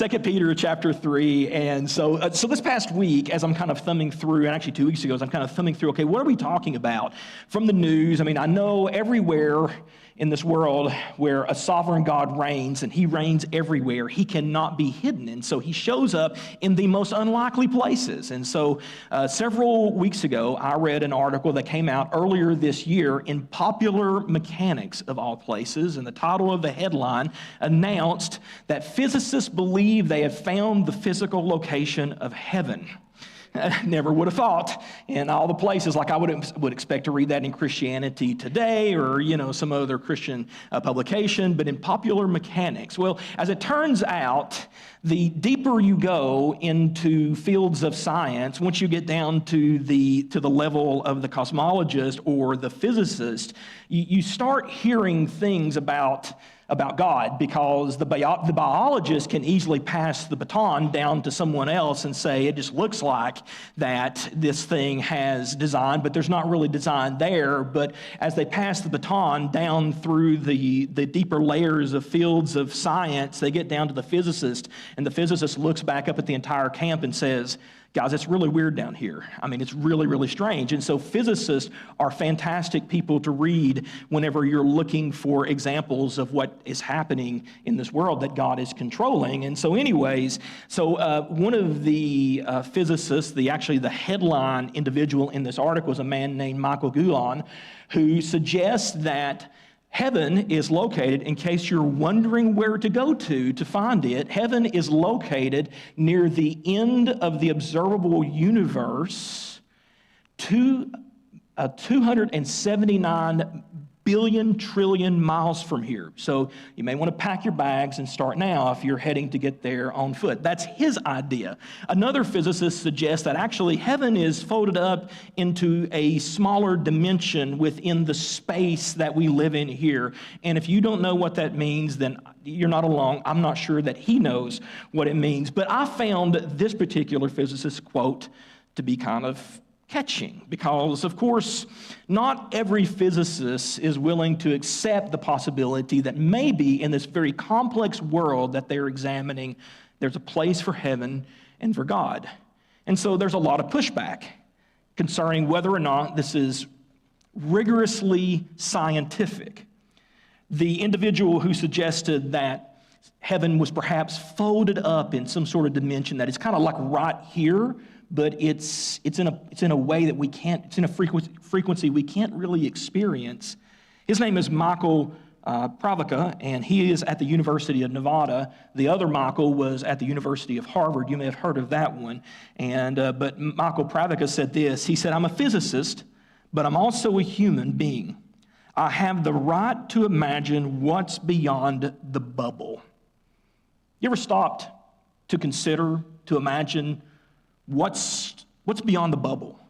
2 Peter chapter 3, and so this past week, as I'm kind of thumbing through, and actually 2 weeks ago, as I'm kind of thumbing through, okay, what are we talking about from the news? I mean, I know everywhere in this world where a sovereign God reigns, and he reigns everywhere, he cannot be hidden, and so he shows up in the most unlikely places. And so several weeks ago, I read an article that came out earlier this year in Popular Mechanics, of all places, and the title of the headline announced that physicists believe they have found the physical location of heaven. I never would have thought in all the places, like I would expect to read that in Christianity Today or, some other Christian publication, but in Popular Mechanics. Well, as it turns out, the deeper you go into fields of science, once you get down to the level of the cosmologist or the physicist, you start hearing things about God, because the biologist can easily pass the baton down to someone else and say, it just looks like that this thing has design, but there's not really design there. But as they pass the baton down through the deeper layers of fields of science, they get down to the physicist, and the physicist looks back up at the entire camp and says, guys, it's really weird down here. I mean, it's really, really strange. And so physicists are fantastic people to read whenever you're looking for examples of what is happening in this world that God is controlling. And so anyways, one of the physicists, the headline individual in this article is a man named Michael Gulan, who suggests that heaven is located, in case you're wondering where to go to find it, heaven is located near the end of the observable universe, 279 billion trillion miles from here. So you may want to pack your bags and start now if you're heading to get there on foot. That's his idea. Another physicist suggests that actually heaven is folded up into a smaller dimension within the space that we live in here. And if you don't know what that means, then you're not alone. I'm not sure that he knows what it means. But I found this particular physicist's quote to be kind of catching, because, of course, not every physicist is willing to accept the possibility that maybe in this very complex world that they're examining, there's a place for heaven and for God. And so there's a lot of pushback concerning whether or not this is rigorously scientific. The individual who suggested that heaven was perhaps folded up in some sort of dimension that is kind of like right here, but it's in a way that we can't, it's in a frequency we can't really experience. His name is Michael Pravica, and he is at the University of Nevada. The other Michael was at the University of Harvard. You may have heard of that one. But Michael Pravica said this. He said, "I'm a physicist, but I'm also a human being. I have the right to imagine what's beyond the bubble." You ever stopped to consider, to imagine what's beyond the bubble?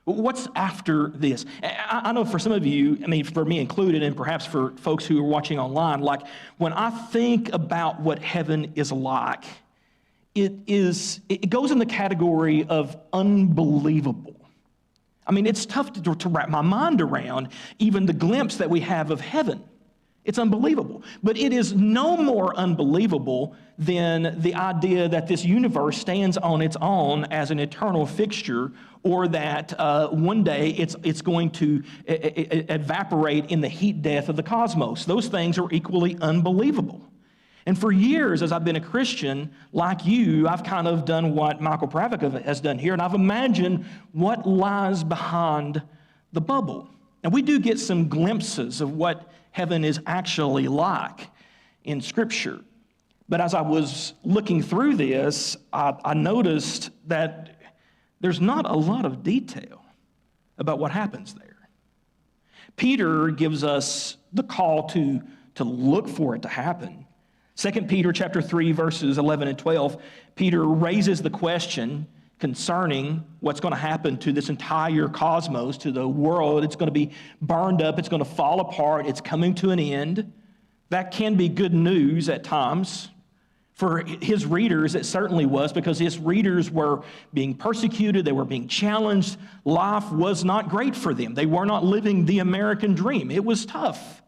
What's after this? I know for some of you, I mean, for me included, and perhaps for folks who are watching online, like when I think about what heaven is like, it goes in the category of unbelievable. I mean, it's tough to wrap my mind around even the glimpse that we have of heaven. It's unbelievable. But it is no more unbelievable than the idea that this universe stands on its own as an eternal fixture, or that one day it's going to evaporate in the heat death of the cosmos. Those things are equally unbelievable. And for years, as I've been a Christian, like you, I've kind of done what Michael Pravica has done here, and I've imagined what lies behind the bubble. And we do get some glimpses of what heaven is actually like in Scripture. But as I was looking through this, I noticed that there's not a lot of detail about what happens there. Peter gives us the call to look for it to happen. 2 Peter chapter 3, verses 11 and 12, Peter raises the question concerning what's going to happen to this entire cosmos, to the world. It's going to be burned up. It's going to fall apart. It's coming to an end. That can be good news at times. For his readers, it certainly was, because his readers were being persecuted. They were being challenged. Life was not great for them. They were not living the American dream. It was tough.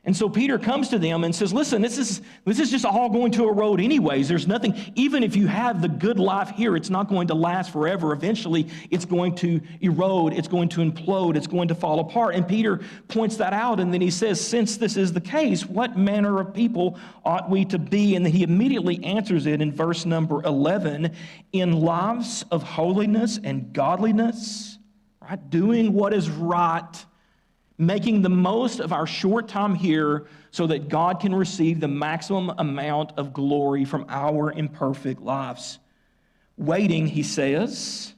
And so Peter comes to them and says, listen, this is just all going to erode anyways. There's nothing, even if you have the good life here, it's not going to last forever. Eventually, it's going to erode, it's going to implode, it's going to fall apart. And Peter points that out, and then he says, since this is the case, what manner of people ought we to be? And then he immediately answers it in verse number 11, in lives of holiness and godliness, right? Doing what is right, making the most of our short time here so that God can receive the maximum amount of glory from our imperfect lives. Waiting, he says,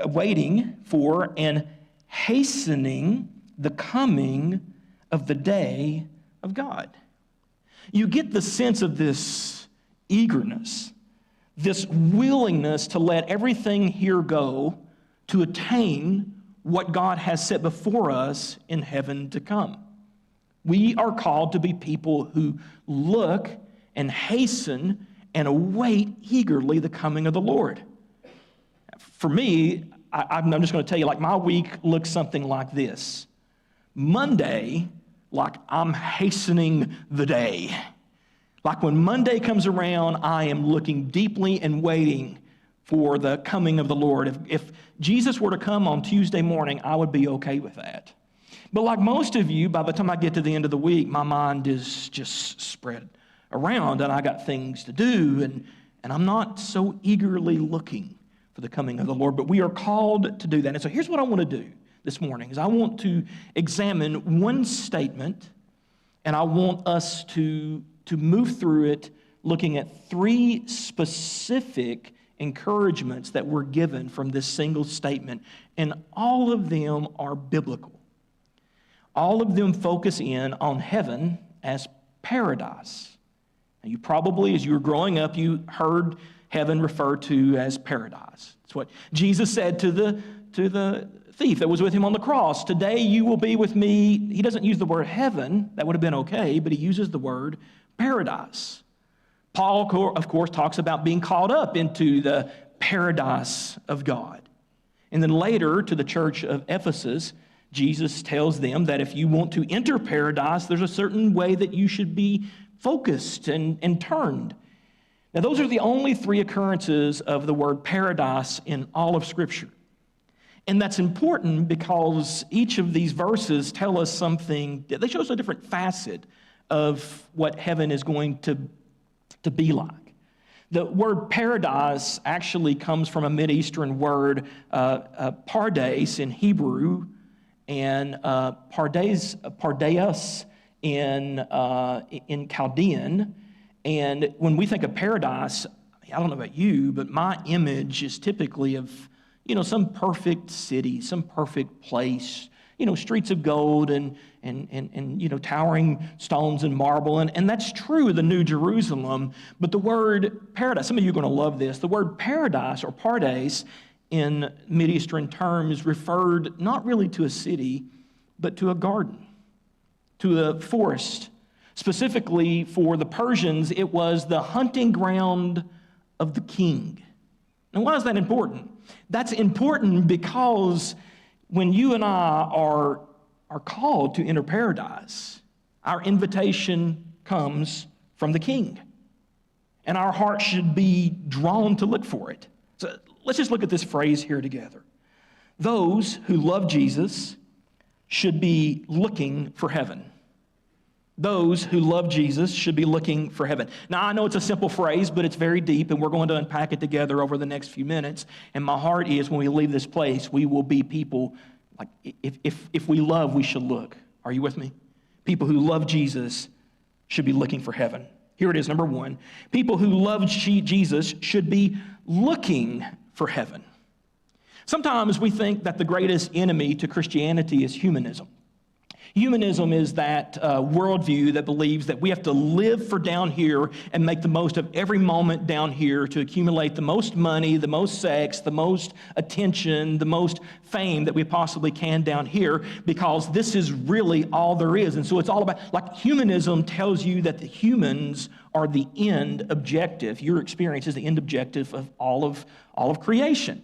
waiting for and hastening the coming of the day of God. You get the sense of this eagerness, this willingness to let everything here go to attain what God has set before us in heaven to come. We are called to be people who look and hasten and await eagerly the coming of the Lord. For me, I'm just going to tell you, like, my week looks something like this. Monday, like I'm hastening the day. Like when Monday comes around, I am looking deeply and waiting for the coming of the Lord. If Jesus were to come on Tuesday morning, I would be okay with that. But like most of you, by the time I get to the end of the week, my mind is just spread around, and I got things to do, and I'm not so eagerly looking for the coming of the Lord. But we are called to do that. And so here's what I want to do this morning, is I want to examine one statement, and I want us to move through it looking at three specific encouragements that were given from this single statement, and all of them are biblical. All of them focus in on heaven as paradise. Now, you probably, as you were growing up, you heard heaven referred to as paradise. It's what Jesus said to the thief that was with him on the cross. Today you will be with me. He doesn't use the word heaven. That would have been okay, but he uses the word paradise. Paul, of course, talks about being caught up into the paradise of God. And then later, to the church of Ephesus, Jesus tells them that if you want to enter paradise, there's a certain way that you should be focused and turned. Now, those are the only three occurrences of the word paradise in all of Scripture. And that's important because each of these verses tell us something. They show us a different facet of what heaven is going to be like. The word paradise actually comes from a Mideastern word, pardes in Hebrew, and pardeus in Chaldean. And when we think of paradise, I don't know about you, but my image is typically of, some perfect city, some perfect place, streets of gold and towering stones and marble. And that's true of the New Jerusalem. But the word paradise, some of you are going to love this. The word paradise or pardes in Mideastern terms referred not really to a city, but to a garden, to a forest. Specifically for the Persians, it was the hunting ground of the king. And why is that important? That's important because when you and I are called to enter paradise, our invitation comes from the King. And our heart should be drawn to look for it. So let's just look at this phrase here together. Those who love Jesus should be looking for heaven. Those who love Jesus should be looking for heaven. Now, I know it's a simple phrase, but it's very deep, and we're going to unpack it together over the next few minutes. And my heart is, when we leave this place, we will be people, like, if we love, we should look. Are you with me? People who love Jesus should be looking for heaven. Here it is, number one. People who love Jesus should be looking for heaven. Sometimes we think that the greatest enemy to Christianity is humanism. Humanism is that worldview that believes that we have to live for down here and make the most of every moment down here to accumulate the most money, the most sex, the most attention, the most fame that we possibly can down here, because this is really all there is. And so it's all about, like, humanism tells you that the humans are the end objective. Your experience is the end objective of all of creation.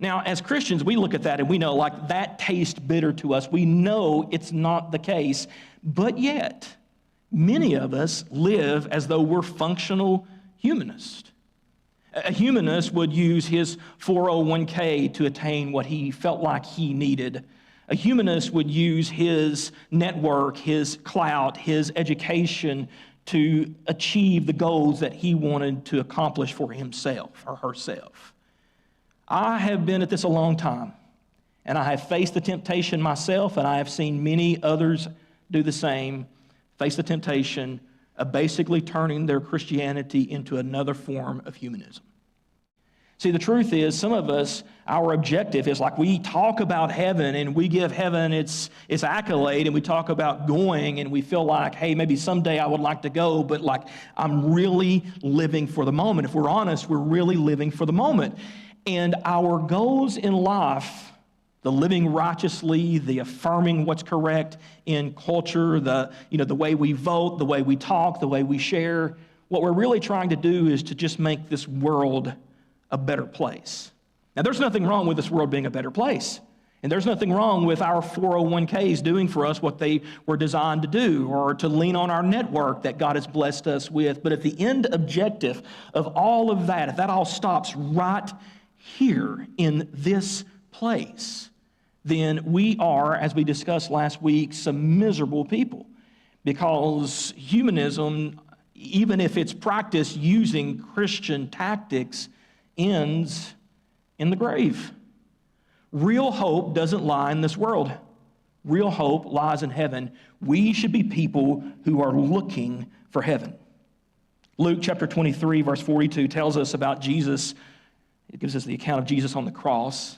Now, as Christians, we look at that and we know, like, that tastes bitter to us. We know it's not the case. But yet, many of us live as though we're functional humanists. A humanist would use his 401k to attain what he felt like he needed. A humanist would use his network, his clout, his education to achieve the goals that he wanted to accomplish for himself or herself. I have been at this a long time, and I have faced the temptation myself, and I have seen many others do the same, face the temptation of basically turning their Christianity into another form of humanism. See, the truth is, some of us, our objective is like we talk about heaven and we give heaven its accolade, and we talk about going and we feel like, hey, maybe someday I would like to go, but like I'm really living for the moment. If we're honest, we're really living for the moment. And our goals in life, the living righteously, the affirming what's correct in culture, the way we vote, the way we talk, the way we share, what we're really trying to do is to just make this world a better place. Now, there's nothing wrong with this world being a better place. And there's nothing wrong with our 401ks doing for us what they were designed to do, or to lean on our network that God has blessed us with. But if the end objective of all of that, if that all stops right here in this place, then we are, as we discussed last week, some miserable people. Because humanism, even if it's practiced using Christian tactics, ends in the grave. Real hope doesn't lie in this world. Real hope lies in heaven. We should be people who are looking for heaven. Luke chapter 23, verse 42 tells us about Jesus. It gives us the account of Jesus on the cross.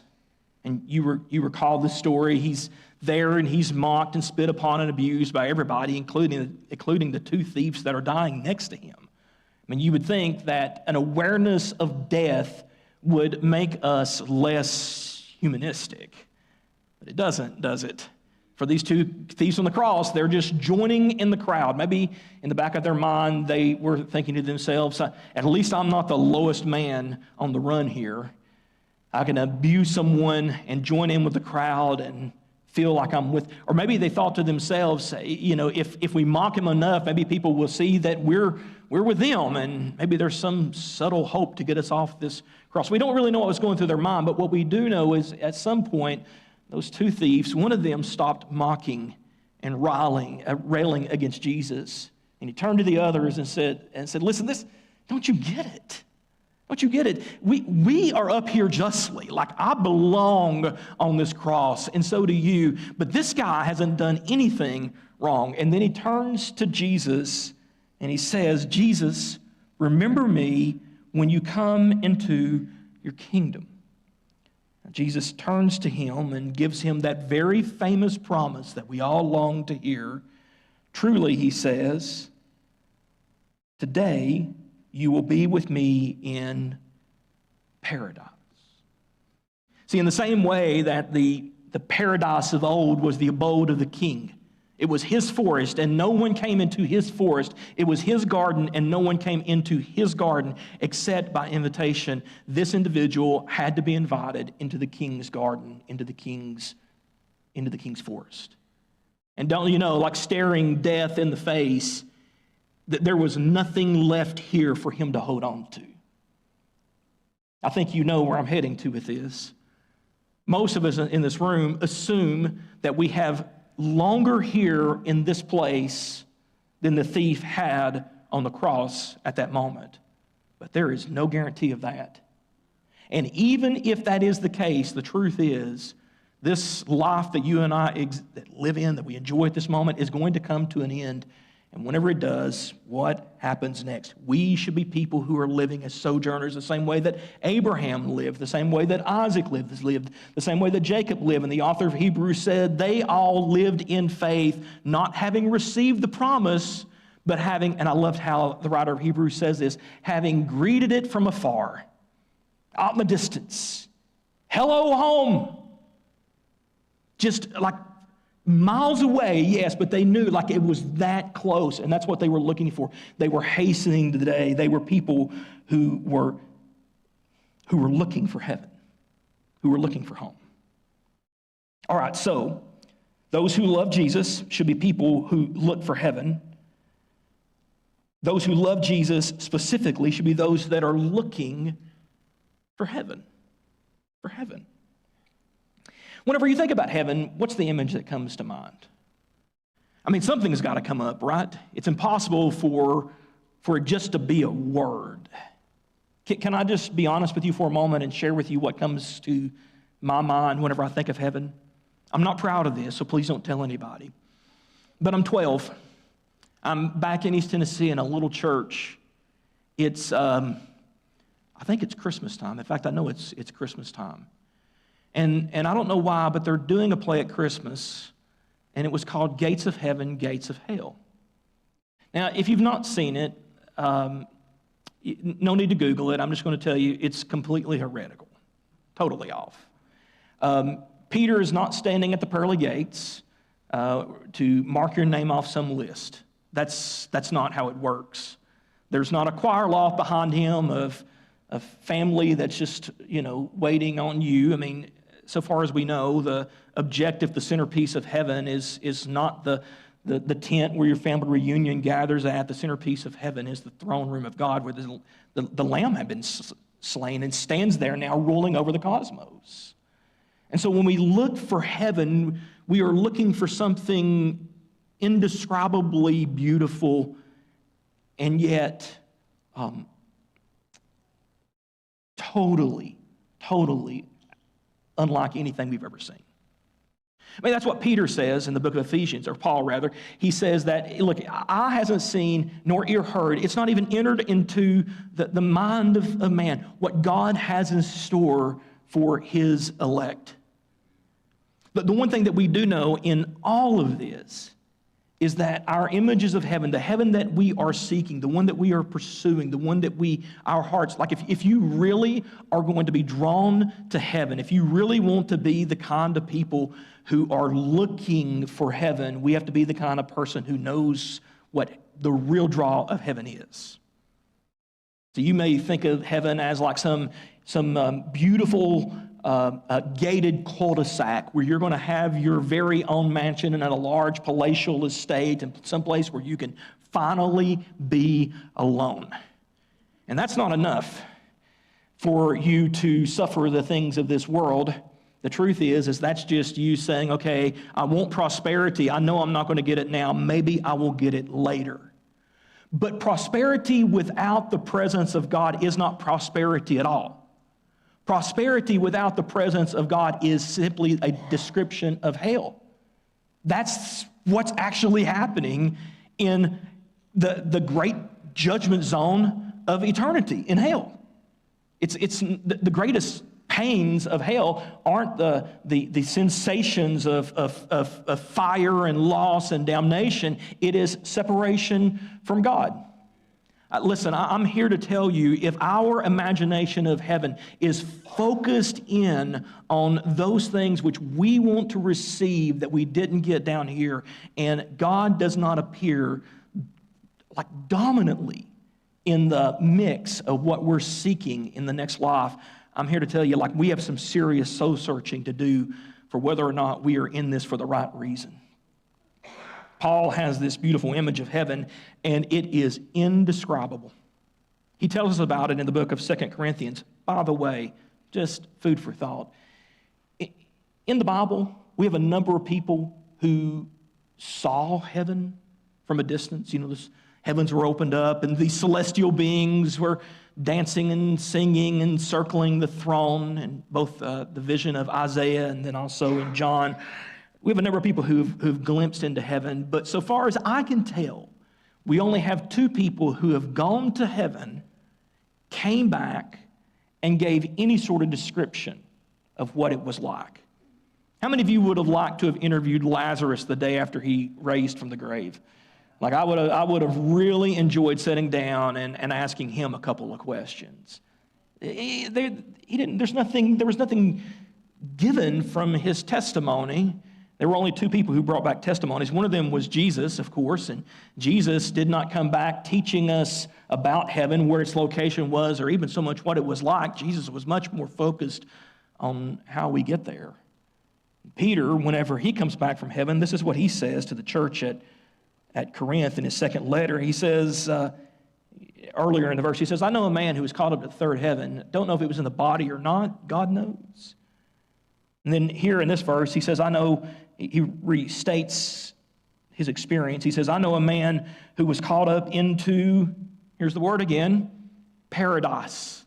And you recall this story. He's there and he's mocked and spit upon and abused by everybody, including the two thieves that are dying next to him. I mean, you would think that an awareness of death would make us less humanistic. But it doesn't, does it? For these two thieves on the cross, they're just joining in the crowd. Maybe in the back of their mind, they were thinking to themselves, at least I'm not the lowest man on the run here. I can abuse someone and join in with the crowd and feel like I'm with, or maybe they thought to themselves, if we mock him enough, maybe people will see that we're with them, and maybe there's some subtle hope to get us off this cross. We don't really know what was going through their mind, but what we do know is at some point, those two thieves, one of them stopped mocking and railing against Jesus, and he turned to the others and said, listen, don't you get it? Don't you get it? We are up here justly. Like, I belong on this cross, and so do you. But this guy hasn't done anything wrong. And then he turns to Jesus, and he says, Jesus, remember me when you come into your kingdom. Now, Jesus turns to him and gives him that very famous promise that we all long to hear. Truly, he says, today you will be with me in paradise. See, in the same way that the paradise of old was the abode of the king, it was his forest and no one came into his forest. It was his garden and no one came into his garden except by invitation. This individual had to be invited into the king's garden, into the king's forest. And don't you know, like staring death in the face, that there was nothing left here for him to hold on to. I think you know where I'm heading to with this. Most of us in this room assume that we have longer here in this place than the thief had on the cross at that moment. But there is no guarantee of that. And even if that is the case, the truth is, this life that you and I live in, that we enjoy at this moment, is going to come to an end. And whenever it does, what happens next? We should be people who are living as sojourners the same way that Abraham lived, the same way that Isaac lived, the same way that Jacob lived. And the author of Hebrews said they all lived in faith, not having received the promise, but having, and I loved how the writer of Hebrews says this, having greeted it from afar, out in the distance. Hello, home. Just like miles away, yes, but they knew like it was that close, and that's what they were looking for. They were hastening to the day. They were people who were looking for heaven. who are looking for home. All right, so those who love Jesus should be people who look for heaven. Those who love Jesus specifically should be those that are looking for heaven. For heaven. Whenever you think about heaven, what's the image that comes to mind? I mean, something's got to come up, right? It's impossible for it just to be a word. Can I just be honest with you for a moment and share with you what comes to my mind whenever I think of heaven? I'm not proud of this, so please don't tell anybody. But I'm 12. I'm back in East Tennessee in a little church. It's, I think it's Christmas time. In fact, I know it's Christmas time. And I don't know why, but they're doing a play at Christmas, and it was called Gates of Heaven, Gates of Hell. Now, if you've not seen it, no need to Google it. I'm just going to tell you it's completely heretical, totally off. Peter is not standing at the pearly gates to mark your name off some list. That's not how it works. There's not a choir loft behind him of a family that's just, waiting on you. I mean, so far as we know, the objective, the centerpiece of heaven is not the tent where your family reunion gathers at. The centerpiece of heaven is the throne room of God where the Lamb had been slain and stands there now ruling over the cosmos. And so when we look for heaven, we are looking for something indescribably beautiful and yet totally unlike anything we've ever seen. I mean, that's what Peter says in the book of Ephesians, or Paul rather. He says that, look, eye hasn't seen nor ear heard. It's not even entered into the mind of man what God has in store for his elect. But the one thing that we do know in all of this is that our images of heaven, the heaven that we are seeking, the one that we are pursuing, the one that our hearts, like if you really are going to be drawn to heaven, if you really want to be the kind of people who are looking for heaven, we have to be the kind of person who knows what the real draw of heaven is. So you may think of heaven as like some beautiful gated cul-de-sac where you're going to have your very own mansion and a large palatial estate and someplace where you can finally be alone. And that's not enough for you to suffer the things of this world. The truth is that's just you saying, okay, I want prosperity. I know I'm not going to get it now. Maybe I will get it later. But prosperity without the presence of God is not prosperity at all. Prosperity without the presence of God is simply a description of hell. That's what's actually happening in the great judgment zone of eternity in hell. It's the greatest pains of hell aren't the sensations of fire and loss and damnation. It is separation from God. Listen, I'm here to tell you, if our imagination of heaven is focused in on those things which we want to receive that we didn't get down here, and God does not appear like dominantly in the mix of what we're seeking in the next life, I'm here to tell you, like, we have some serious soul searching to do for whether or not we are in this for the right reason. Paul has this beautiful image of heaven, and it is indescribable. He tells us about it in the book of 2 Corinthians. By the way, just food for thought. In the Bible, we have a number of people who saw heaven from a distance. The heavens were opened up, and these celestial beings were dancing and singing and circling the throne, and both the vision of Isaiah and then also in John. We have a number of people who've glimpsed into heaven, but so far as I can tell, we only have 2 people who have gone to heaven, came back, and gave any sort of description of what it was like. How many of you would have liked to have interviewed Lazarus the day after he raised from the grave? Like, I would have really enjoyed sitting down and asking him a couple of questions. There was nothing given from his testimony. There were only 2 people who brought back testimonies. One of them was Jesus, of course, and Jesus did not come back teaching us about heaven, where its location was, or even so much what it was like. Jesus was much more focused on how we get there. Peter, whenever he comes back from heaven, this is what he says to the church at Corinth in his second letter. He says, earlier in the verse, he says, I know a man who was caught up to the third heaven. Don't know if it was in the body or not. God knows. And then here in this verse, he says, he restates his experience. He says, I know a man who was caught up into, here's the word again, paradise,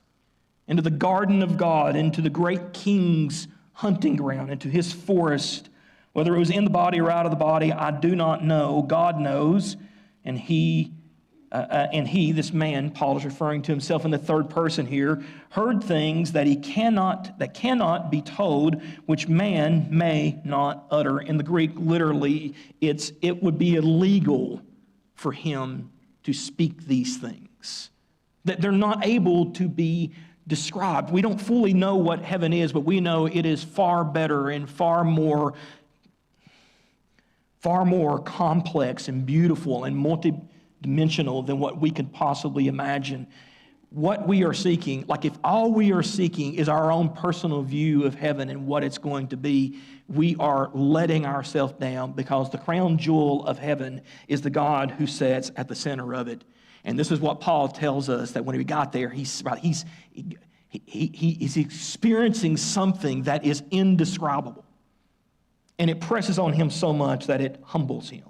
into the garden of God, into the great king's hunting ground, into his forest. Whether it was in the body or out of the body, I do not know. God knows. And he, this man, Paul is referring to himself in the third person here, heard things that cannot be told, which man may not utter. In the Greek, literally, it would be illegal for him to speak these things. That they're not able to be described. We don't fully know what heaven is, but we know it is far better and far more complex and beautiful and multidimensional than what we could possibly imagine. What we are seeking, like if all we are seeking is our own personal view of heaven and what it's going to be, we are letting ourselves down, because the crown jewel of heaven is the God who sits at the center of it. And this is what Paul tells us, that when he got there, he's experiencing something that is indescribable. And it presses on him so much that it humbles him.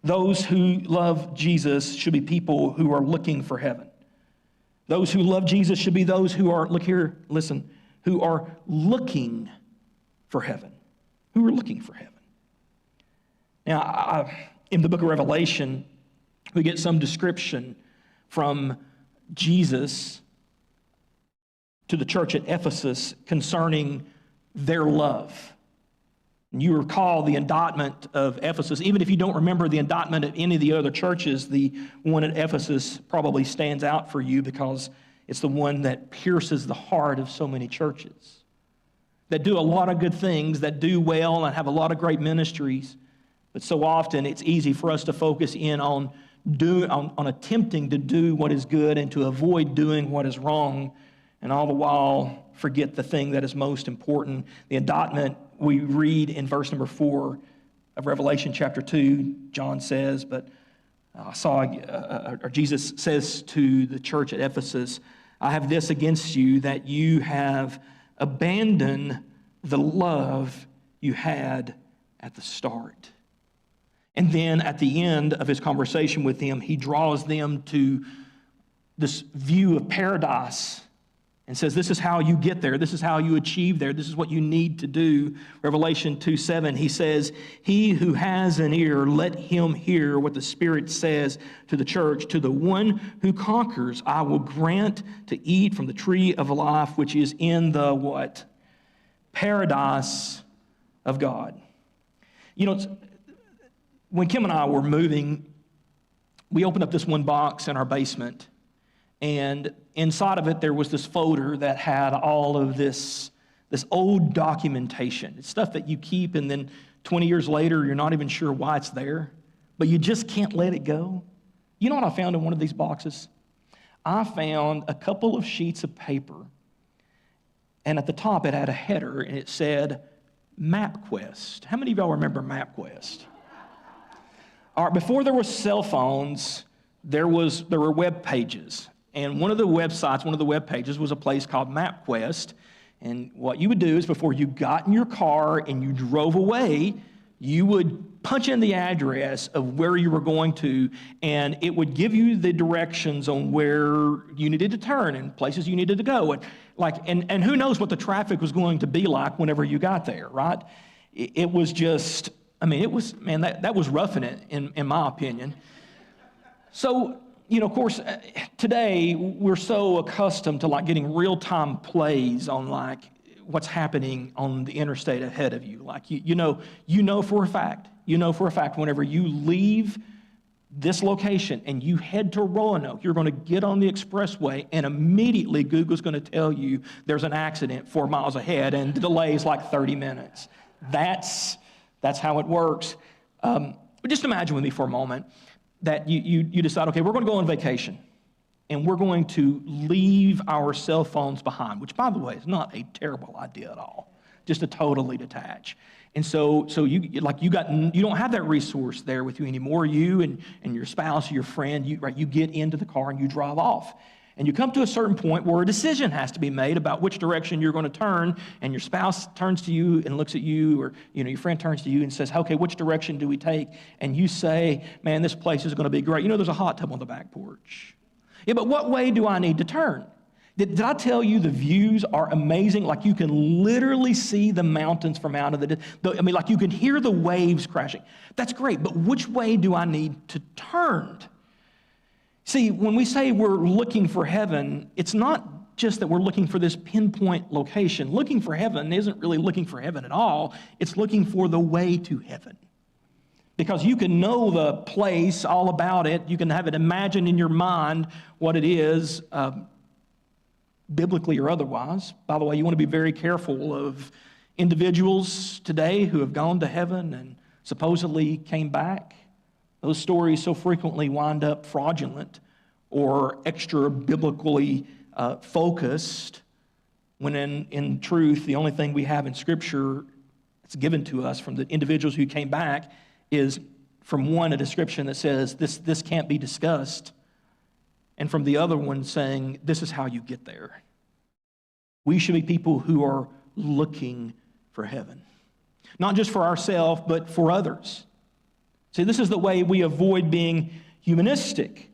Those who love Jesus should be people who are looking for heaven. Those who love Jesus should be those who are, who are looking for heaven. Who are looking for heaven. Now, in the book of Revelation, we get some description from Jesus to the church at Ephesus concerning their love. And you recall the indictment of Ephesus. Even if you don't remember the indictment of any of the other churches, the one at Ephesus probably stands out for you because it's the one that pierces the heart of so many churches that do a lot of good things, that do well and have a lot of great ministries. But so often it's easy for us to focus in on attempting to do what is good and to avoid doing what is wrong, and all the while forget the thing that is most important. The indictment we read in verse number 4 of Revelation chapter 2, John says, Jesus says to the church at Ephesus, I have this against you, that you have abandoned the love you had at the start. And then at the end of his conversation with them, he draws them to this view of paradise and says, this is how you get there. This is how you achieve there. This is what you need to do. Revelation 2:7, he says, he who has an ear, let him hear what the Spirit says to the church. To the one who conquers, I will grant to eat from the tree of life, which is in the what? Paradise of God. You know, when Kim and I were moving, we opened up this one box in our basement, and inside of it there was this folder that had all of this old documentation. It's stuff that you keep, and then 20 years later you're not even sure why it's there, but you just can't let it go. You know what I found in one of these boxes? I found a couple of sheets of paper, and at the top it had a header, and it said MapQuest. How many of y'all remember MapQuest? All right, before there were cell phones, there were web pages. And one of the web pages was a place called MapQuest. And what you would do is before you got in your car and you drove away, you would punch in the address of where you were going to, and it would give you the directions on where you needed to turn and places you needed to go. And who knows what the traffic was going to be like whenever you got there, right? It was just... that was roughing it, in my opinion. So, of course, today we're so accustomed to getting real-time plays on what's happening on the interstate ahead of you. You know for a fact whenever you leave this location and you head to Roanoke, you're going to get on the expressway, and immediately Google's going to tell you there's an accident 4 miles ahead, and the delay is 30 minutes. That's how it works. But just imagine with me for a moment that you decide, okay, we're going to go on vacation. and we're going to leave our cell phones behind, which, by the way, is not a terrible idea at all, just to totally detach. And so you don't have that resource there with you anymore. You and your spouse, your friend, you get into the car and you drive off. And you come to a certain point where a decision has to be made about which direction you're going to turn, and your spouse turns to you and looks at you, or your friend turns to you and says, okay, which direction do we take? And you say, man, this place is going to be great. There's a hot tub on the back porch. Yeah, but what way do I need to turn? Did I tell you the views are amazing? Like you can literally see the mountains from out of like you can hear the waves crashing. That's great, but which way do I need to turn? See, when we say we're looking for heaven, it's not just that we're looking for this pinpoint location. Looking for heaven isn't really looking for heaven at all. It's looking for the way to heaven. Because you can know the place, all about it. You can have it imagined in your mind what it is, biblically or otherwise. By the way, you want to be very careful of individuals today who have gone to heaven and supposedly came back. Those stories so frequently wind up fraudulent or extra biblically focused, when in truth, the only thing we have in Scripture that's given to us from the individuals who came back is, from one, a description that says this can't be discussed, and from the other one saying this is how you get there. We should be people who are looking for heaven, not just for ourselves, but for others. See, this is the way we avoid being humanistic,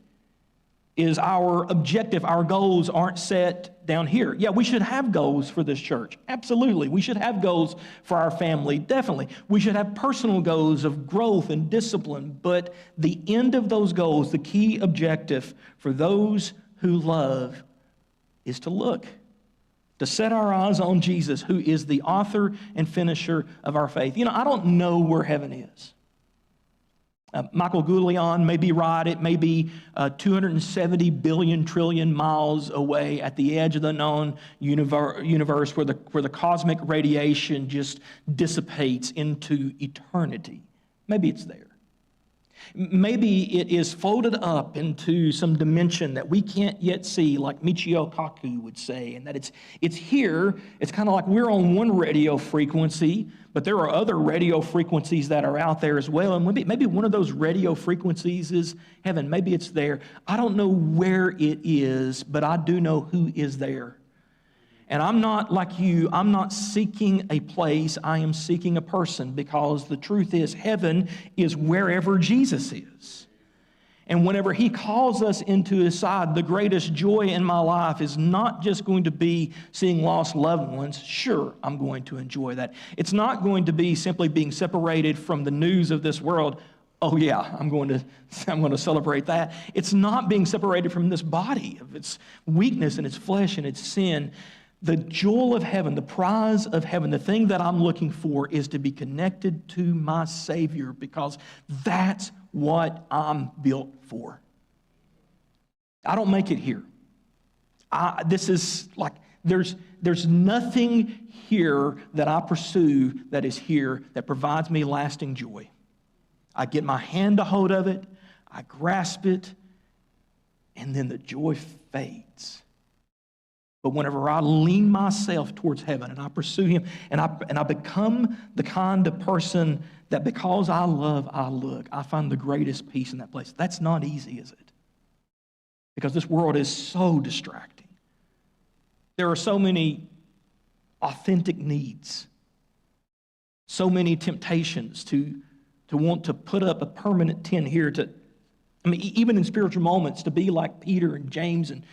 is our objective, our goals aren't set down here. Yeah, we should have goals for this church. Absolutely. We should have goals for our family. Definitely. We should have personal goals of growth and discipline. But the end of those goals, the key objective for those who love, is to look, to set our eyes on Jesus, who is the author and finisher of our faith. I don't know where heaven is. Michael Goulian may be right. It may be 270 billion trillion miles away at the edge of the known universe where the cosmic radiation just dissipates into eternity. Maybe it's there. Maybe it is folded up into some dimension that we can't yet see, like Michio Kaku would say, and that it's here. It's kind of like we're on one radio frequency, but there are other radio frequencies that are out there as well. And maybe one of those radio frequencies is heaven. Maybe it's there. I don't know where it is, but I do know who is there. And I'm not like you. I'm not seeking a place. I am seeking a person, because the truth is heaven is wherever Jesus is. And whenever he calls us into his side, the greatest joy in my life is not just going to be seeing lost loved ones. Sure, I'm going to enjoy that. It's not going to be simply being separated from the news of this world. Oh yeah, I'm going to celebrate that. It's not being separated from this body of its weakness and its flesh and its sin. The jewel of heaven, the prize of heaven, the thing that I'm looking for is to be connected to my Savior, because that's what I'm built for. I don't make it here. This is like, there's nothing here that I pursue that is here that provides me lasting joy. I get my hand a hold of it, I grasp it, and then the joy fades. But whenever I lean myself towards heaven and I pursue him and I become the kind of person that, because I love, I look, I find the greatest peace in that place. That's not easy, is it? Because this world is so distracting. There are so many authentic needs, so many temptations to want to put up a permanent tent here, even in spiritual moments, to be like Peter and James and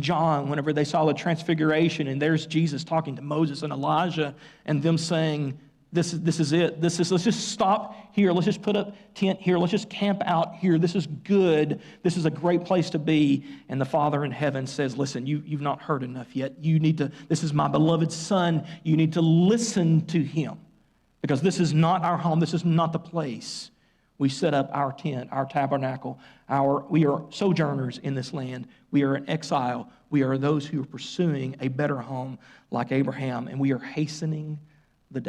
John, whenever they saw the transfiguration, and there's Jesus talking to Moses and Elijah, and them saying, this is it. Let's just stop here. Let's just put up tent here. Let's just camp out here. This is good. This is a great place to be. And the Father in heaven says, listen, you've not heard enough yet. This is my beloved Son. You need to listen to him, because this is not our home. This is not the place we set up our tent, our tabernacle. We are sojourners in this land. We are in exile. We are those who are pursuing a better home like Abraham, and we are hastening